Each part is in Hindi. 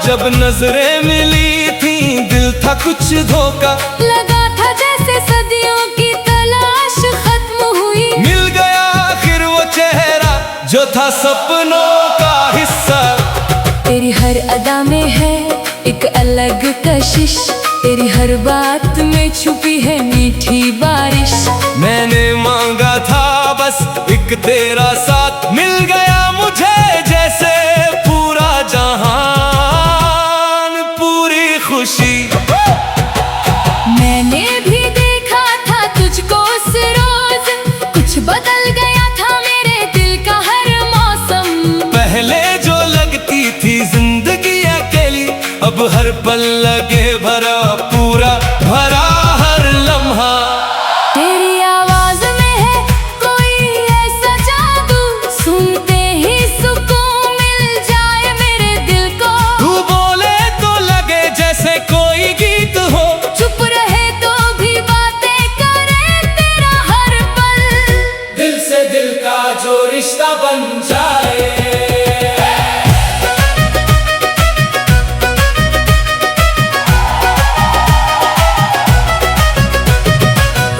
जब नजरें मिली थी दिल था कुछ धोखा, लगा था जैसे सदियों की तलाश खत्म हुई। मिल गया आखिर वो चेहरा जो था सपनों का हिस्सा। तेरी हर अदा में है एक अलग कशिश, तेरी हर बात में छुपी है मीठी बारिश। मैंने मांगा था बस एक तेरा साथ, मिल गया मुझे जैसे पूरा जहान, पूरी खुशी। मैंने भी देखा था तुझको उस रोज, कुछ बदल गया था मेरे दिल का हर मौसम। पहले जो लगती थी जिंदगी अकेली, अब हर पल लगे भरा पूरा भरा हर लम्हा। तेरी आवाज में है कोई ऐसा जादू, सुनते ही सुकून मिल जाए मेरे दिल को। तू बोले तो लगे जैसे कोई गीत हो, चुप रहे तो भी बातें करे तेरा हर पल। दिल से दिल का जो रिश्ता बन जाए।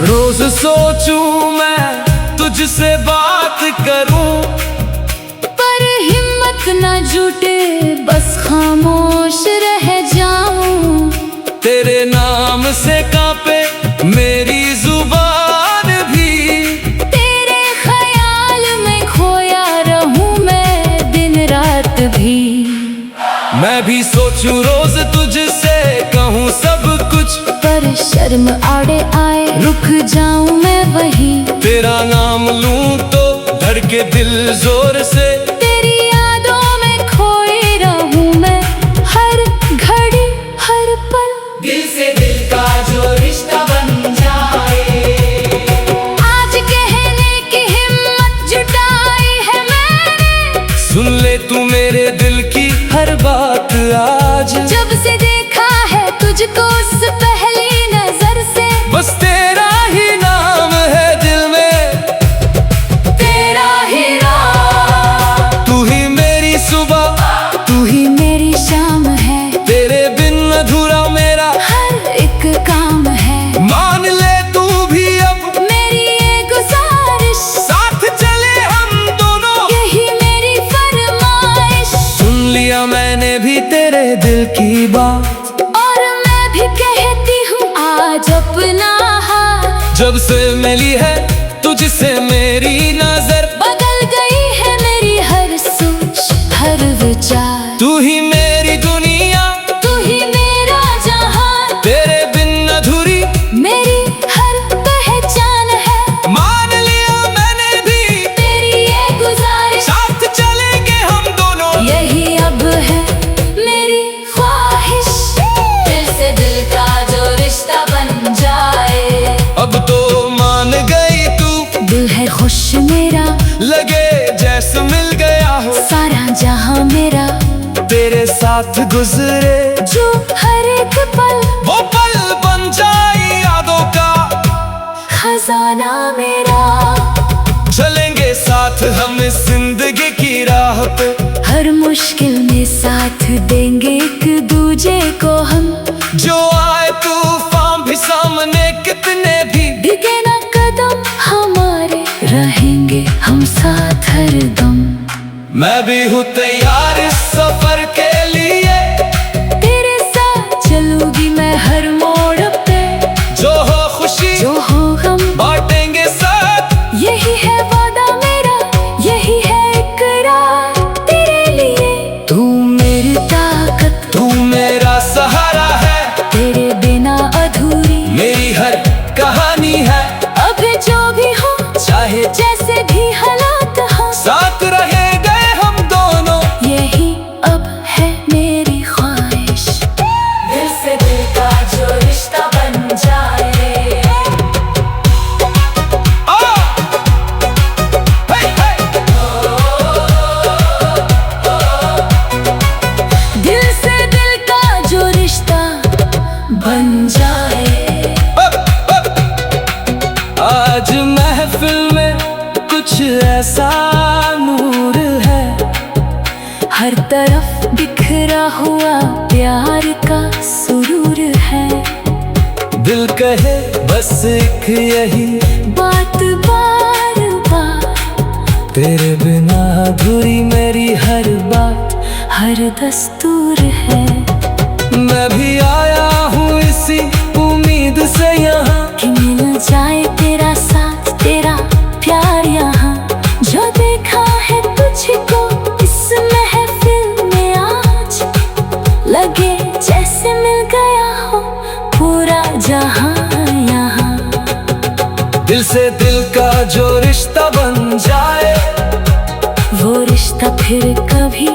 रोज सोचूं मैं तुझसे बात करूं, पर हिम्मत न जुटे बस खामोश रह जाऊं। तेरे नाम से कांपे मेरी जुबान भी, तेरे ख्याल में खोया रहूं मैं दिन रात भी। मैं भी सोचूं रोज तुझसे कहूँ सब कुछ, पर शर्म आड़े आए रुक जाऊं मैं वहीं। तेरा नाम लूं तो धड़के दिल जोर से, तेरी यादों में खोई रहूं मैं हर घड़ी हर पल। दिल से दिल का जो रिश्ता बन जाए। आज कहने की हिम्मत जुटाई है मैंने, सुन ले तू मेरे दिल की हर बात आज। जब से देखा है तुझको उस पहली नजर से, बस तेरा ही नाम है दिल में, तेरा ही राह। तू ही मेरी सुबह, तू ही मेरी शाम है, तेरे बिन अधूरा मेरा हर एक काम है। मान ले तू भी अब मेरी ये गुजारिश, साथ चले हम दोनों, यही मेरी फरमाइश। सुन लिया मैंने भी तेरे दिल की बात, और मैं भी कहती हूँ आज अपना हाथ। जब से मिली है तुझसे मेरी नजर, बदल गई है मेरी हर सोच हर विचार। तू ही मेरी दुनिया, तू ही मेरा जहान, तेरे बिन अधूरी मेरी हर पहचान है। मान लिया मैंने भी तेरी ये गुजारिश, साथ चलेंगे हम दोनों, यही अब है मेरी ख्वाहिश। दिल से दिल का जो रिश्ता बन जाए। अब तो मान गई तू, दिल है खुश मेरा, लगे जैसे मिल गया हो। सारा जहां मेरा तेरे साथ गुजरे जो हर एक पल, वो पल बन जाए यादों का खजाना मेरा। चलेंगे साथ हम इस जिंदगी की राह पे, हर मुश्किल में साथ देंगे एक दूजे को हम। जो आए तूफान भी सामने कितने भी, डिगे ना कदम हमारे, रहेंगे हम साथ हर दम। मैं भी हूँ तैयार इस सफर के लिए, तेरे साथ चलूंगी मैं हर मोड़ पे, जो हो खुशी जो हो गम बांटेंगे साथ। यही है वादा मेरा, यही है इकरार तेरे लिए। तू मेरी ताकत, तू मेरा सहारा है, तेरे बिना अधूरी मेरी हर कहानी है। अब जो भी हो चाहे जैसे भी हालात हो, साथ रहे गए हम दोनों, यही अब है मेरी ख्वाहिश। दिल से दिल का जो रिश्ता बन जाए। दिल से दिल का जो रिश्ता बन जाए। आज महफिल में कुछ ऐसा नूर है, हर तरफ बिखरा हुआ प्यार का सुरूर है। दिल कहे बस एक यही बात बार बार, तेरे बिना अधूरी मेरी हर बात, हर दस्तूर है। मैं भी आया हूँ इसी उम्मीद से यहाँ कि मिल जाए तेरा साथ तेरा प्यार यहाँ। जो देखा है तुझको इस महफिल में आज, लगे जैसे मिल गया हो पूरा जहां यहाँ। दिल से दिल का जो रिश्ता बन जाए, वो रिश्ता फिर कभी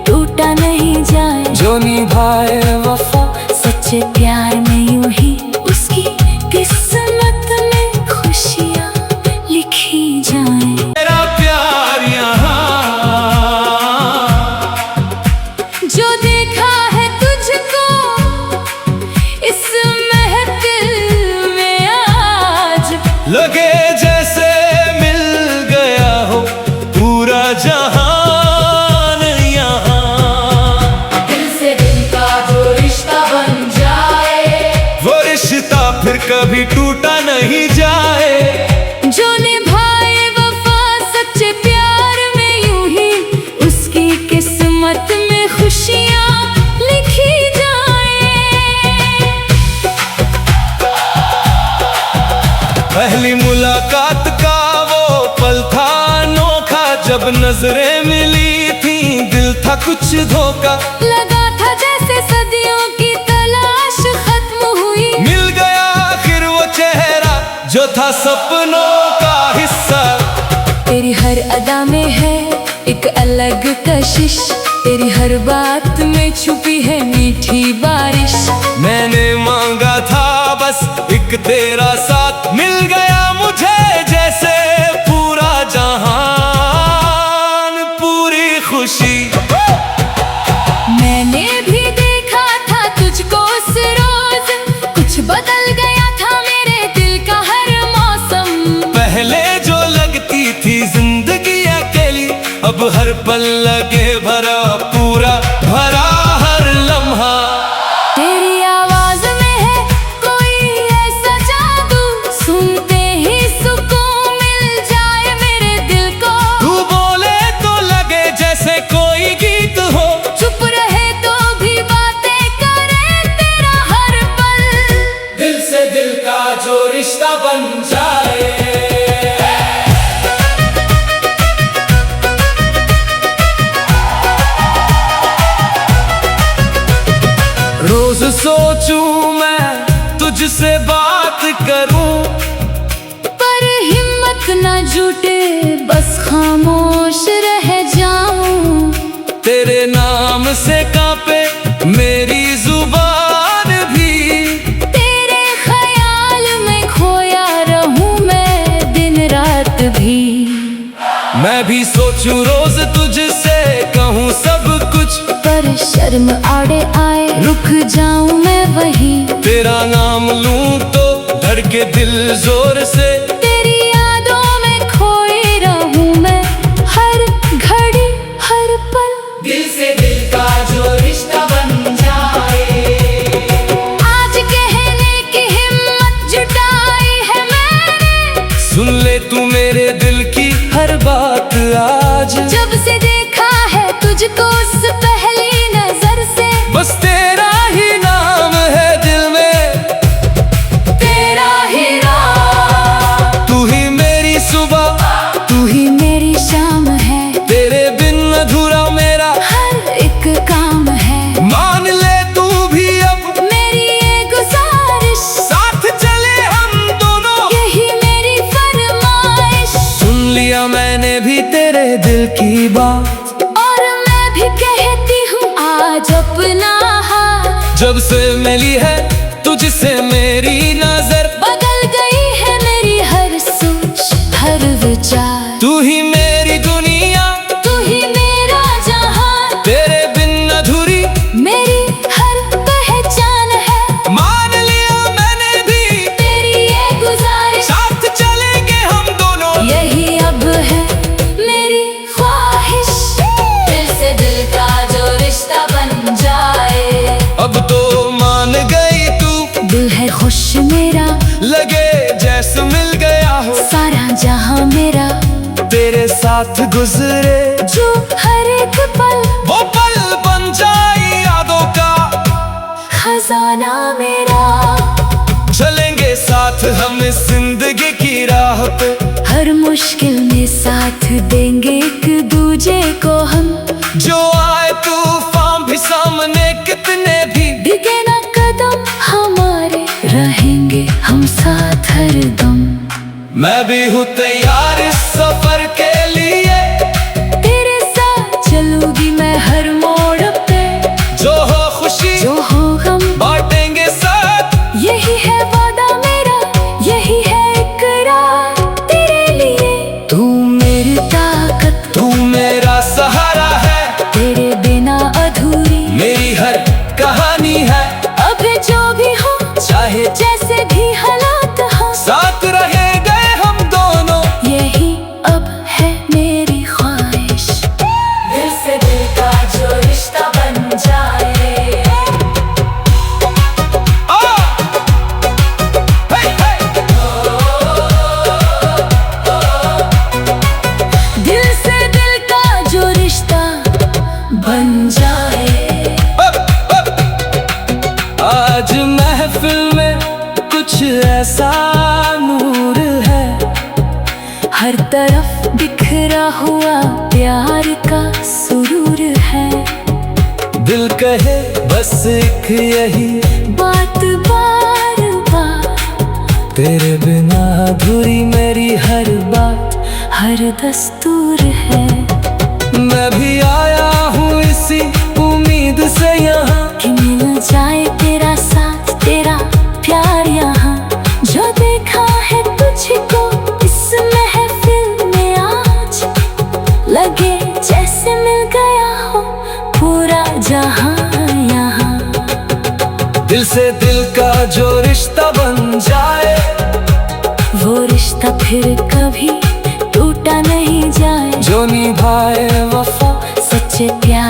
टूटा नहीं जाए। जो निभाए वफा सच्चे प्यार में यूं ही उसकी किस्मत में खुशियाँ लिखी जाए। तेरा प्यार यहाँ, जो देखा है तुझको इस महफिल में आज, लगे जैसे मिल गया हो पूरा जहान यहाँ। दिल से दिल का जो रिश्ता बन जाए, वो रिश्ता फिर कभी टूटा नहीं जाए। जो निभाए वफा सच्चे प्यार में यूं ही उसकी किस्मत में खुशियाँ लिखी जाए। पहली मुलाकात का वो पल था अनोखा, जब नजरें मिली थी दिल था कुछ धोखा। लगा था जैसे सदियों की तलाश खत्म हुई, मिल गया आखिर वो चेहरा जो था सपनों का हिस्सा। तेरी हर अदा में है एक अलग कशिश, तेरी हर बात में छुपी है मीठी बारिश। मैंने मांगा था बस एक तेरा साथ, मिल गया मुझे जैसे पूरा जहान, पूरी खुशी। मैंने भी देखा था तुझको उस रोज, कुछ बदल गया था मेरे दिल का हर मौसम। पहले जो लगती थी जिंदगी अकेली, अब हर पल लगे भरा पूरा भरा हर लम्हा। तेरी आवाज में है कोई ऐसा जादू, सुनते ही सुकून मिल जाए मेरे दिल को। तू बोले तो लगे जैसे कोई गीत हो, चुप रहे तो भी बातें करे तेरा हर पल। दिल से दिल का जो रिश्ता बन जाए। रोज सोचूं मैं तुझसे बात करूं, पर हिम्मत न जुटे बस खामोश रह जाऊं। तेरे नाम से कांपे मेरी जुबान भी, तेरे ख्याल में खोया रहूं मैं दिन रात भी। मैं भी सोचूं रोज तुझसे कहूँ सब कुछ, पर शर्म आड़े आए रुक जाऊं मैं वहीं। तेरा नाम लूं तो धड़के दिल जोर से, तेरी यादों में खोई रहूं मैं हर घड़ी हर पल। दिल से दिल का जो रिश्ता बन जाए। आज कहने की हिम्मत जुटाई है मैंने, सुन ले तू मेरे दिल की हर बात आज। जब से देखा है तुझको उस पहली नजर से, बस तेरा ही नाम है दिल में, तेरा ही नाम। तू ही मेरी सुबह, तू ही मेरी शाम है, तेरे बिन अधूरा मेरा हर एक काम है। मान ले तू भी अब मेरी ये गुजारिश, साथ चले हम दोनों, यही मेरी फरमाइश। सुन लिया मैंने भी तेरे दिल की बात, और मैं भी कहती हूँ आज अपना हाथ। जब से मिली है तुझसे मेरी नजर, बदल गई है मेरी हर सोच हर विचार। तू ही मेरी दुनिया, तू ही मेरा जहां, तेरे बिन अधूरी मेरी हर पहचान है। मान लिया मैंने भी तेरी ये गुजारिश, साथ चलेंगे हम दोनों, यही अब है मेरी ख्वाहिश। दिल से दिल का जो रिश्ता बन साथ गुजरे, जो हर एक पल वो पल बन जाए यादों का खजाना मेरा। चलेंगे साथ हम इस जिंदगी की राह पे, हर मुश्किल में साथ देंगे एक दूजे को हम। जो आए तूफान भी सामने कितने भी डिगे ना कदम हमारे, रहेंगे हम साथ हरदम। मैं भी हूँ तैयार इस सफर के लिए, तेरे साथ चलूंगी मैं हर मोड़ पे। जो हो खुशी जो हो गम बांटेंगे साथ, यही है वादा मेरा, यही है इकरार तेरे लिए। तू मेरी ताकत, तू मेरा सहारा है, तेरे बिना अधूरी मेरी हर कहानी है। अब जो भी हो चाहे जैसे भी हालात हो, साथ रहेंगे हम दोनों, यही अब है मेरी ख्वाहिश। दिल से दिल का जो रिश्ता बन जाए, हे हे दिल से दिल का जो रिश्ता बन जाए। आज महफिल में कुछ ऐसा नूर है, हर तरफ बिखरा हुआ प्यार का सुरूर है। दिल कहे बस एक यही बात बार बार, तेरे बिना अधूरी मेरी हर बात, हर दस्तूर है। मैं भी आया हूँ इसी उम्मीद से यहाँ, कि मिल जाए तेरा साथ तेरा प्यार यहाँ। जो देखा है तुझको इस महफिल में आज, लगे जैसे मिल गया हो पूरा जहां यहाँ। दिल से दिल का जो रिश्ता बन जाए, वो रिश्ता फिर कभी टूटा नहीं जाए। जो निभाए वफा सच्चे प्यार